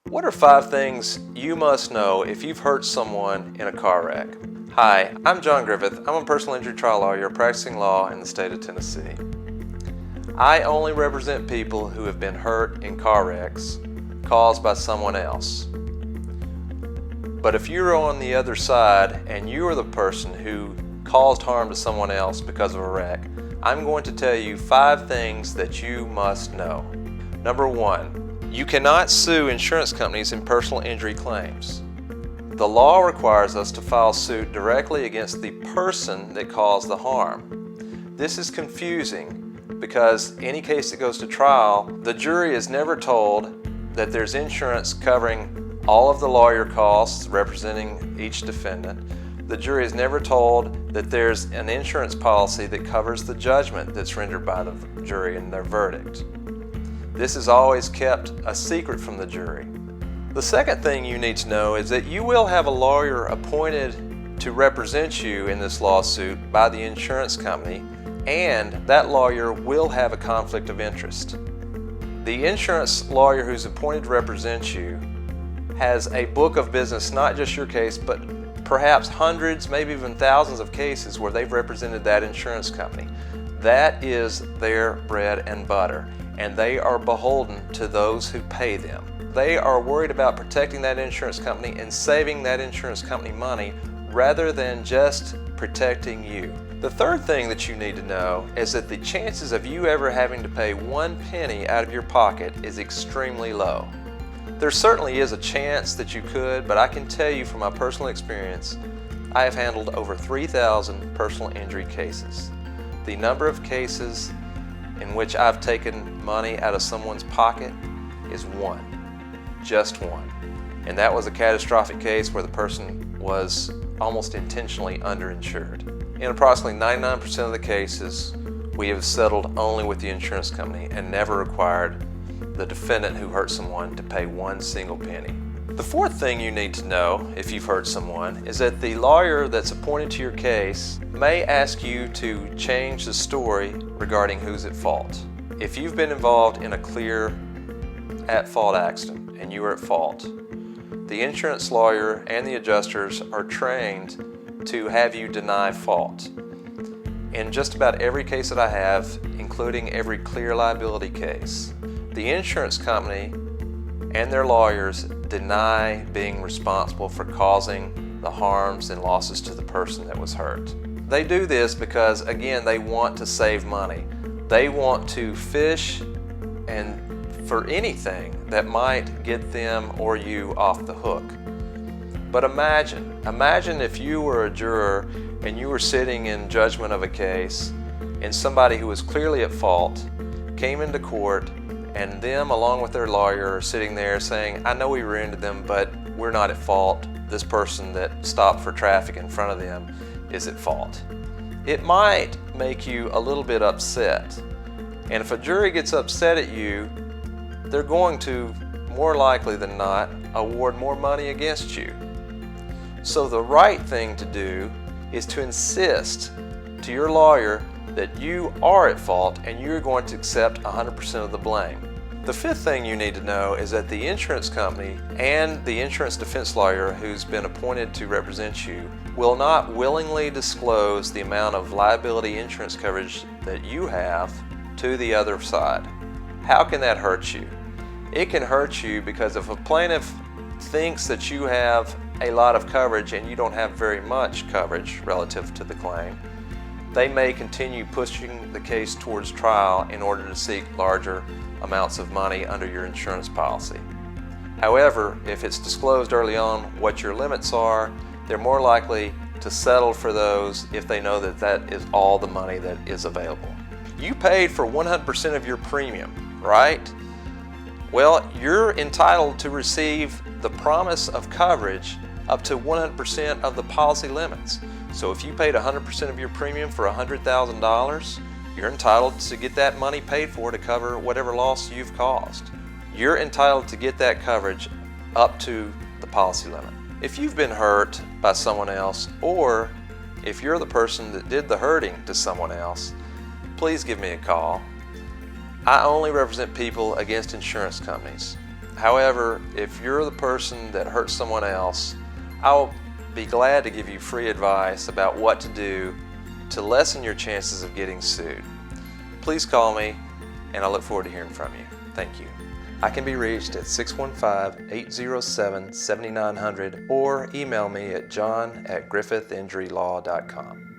What are 5 things you must know if you've hurt someone in a car wreck? Hi, I'm John Griffith. I'm a personal injury trial lawyer practicing law in the state of Tennessee. I only represent people who have been hurt in car wrecks caused by someone else. But if you're on the other side and you are the person who caused harm to someone else because of a wreck, I'm going to tell you 5 things that you must know. Number 1. You cannot sue insurance companies in personal injury claims. The law requires us to file suit directly against the person that caused the harm. This is confusing because any case that goes to trial, the jury is never told that there's insurance covering all of the lawyer costs representing each defendant. The jury is never told that there's an insurance policy that covers the judgment that's rendered by the jury in their verdict. This is always kept a secret from the jury. The second thing you need to know is that you will have a lawyer appointed to represent you in this lawsuit by the insurance company, and that lawyer will have a conflict of interest. The insurance lawyer who's appointed to represent you has a book of business, not just your case, but perhaps hundreds, maybe even thousands of cases where they've represented that insurance company. That is their bread and butter, and they are beholden to those who pay them. They are worried about protecting that insurance company and saving that insurance company money rather than just protecting you. The third thing that you need to know is that the chances of you ever having to pay 1 penny out of your pocket is extremely low. There certainly is a chance that you could, but I can tell you from my personal experience, I have handled over 3,000 personal injury cases. The number of cases in which I've taken money out of someone's pocket is 1, just 1. And that was a catastrophic case where the person was almost intentionally underinsured. In approximately 99% of the cases, we have settled only with the insurance company and never required the defendant who hurt someone to pay 1 single penny. The fourth thing you need to know if you've hurt someone is that the lawyer that's appointed to your case may ask you to change the story regarding who's at fault. If you've been involved in a clear at-fault accident and you are at fault, the insurance lawyer and the adjusters are trained to have you deny fault. In just about every case that I have, including every clear liability case, the insurance company and their lawyers deny being responsible for causing the harms and losses to the person that was hurt. They do this because, again, they want to save money. They want to fish and for anything that might get them or you off the hook. But imagine if you were a juror and you were sitting in judgment of a case and somebody who was clearly at fault came into court and them along with their lawyer are sitting there saying, I know we rear-ended them, but we're not at fault. This person that stopped for traffic in front of them is at fault. It might make you a little bit upset. And if a jury gets upset at you, they're going to, more likely than not, award more money against you. So the right thing to do is to insist to your lawyer that you are at fault and you're going to accept 100% of the blame. The fifth thing you need to know is that the insurance company and the insurance defense lawyer who's been appointed to represent you will not willingly disclose the amount of liability insurance coverage that you have to the other side. How can that hurt you? It can hurt you because if a plaintiff thinks that you have a lot of coverage and you don't have very much coverage relative to the claim, they may continue pushing the case towards trial in order to seek larger amounts of money under your insurance policy. However, if it's disclosed early on what your limits are, they're more likely to settle for those if they know that that is all the money that is available. You paid for 100% of your premium, right? Well, you're entitled to receive the promise of coverage up to 100% of the policy limits. So if you paid 100% of your premium for $100,000, you're entitled to get that money paid for to cover whatever loss you've caused. You're entitled to get that coverage up to the policy limit. If you've been hurt by someone else, or if you're the person that did the hurting to someone else, please give me a call. I only represent people against insurance companies. However, if you're the person that hurt someone else, I'll be glad to give you free advice about what to do to lessen your chances of getting sued. Please call me, and I look forward to hearing from you. Thank you. I can be reached at 615-807-7900 or email me at john@griffithinjurylaw.com.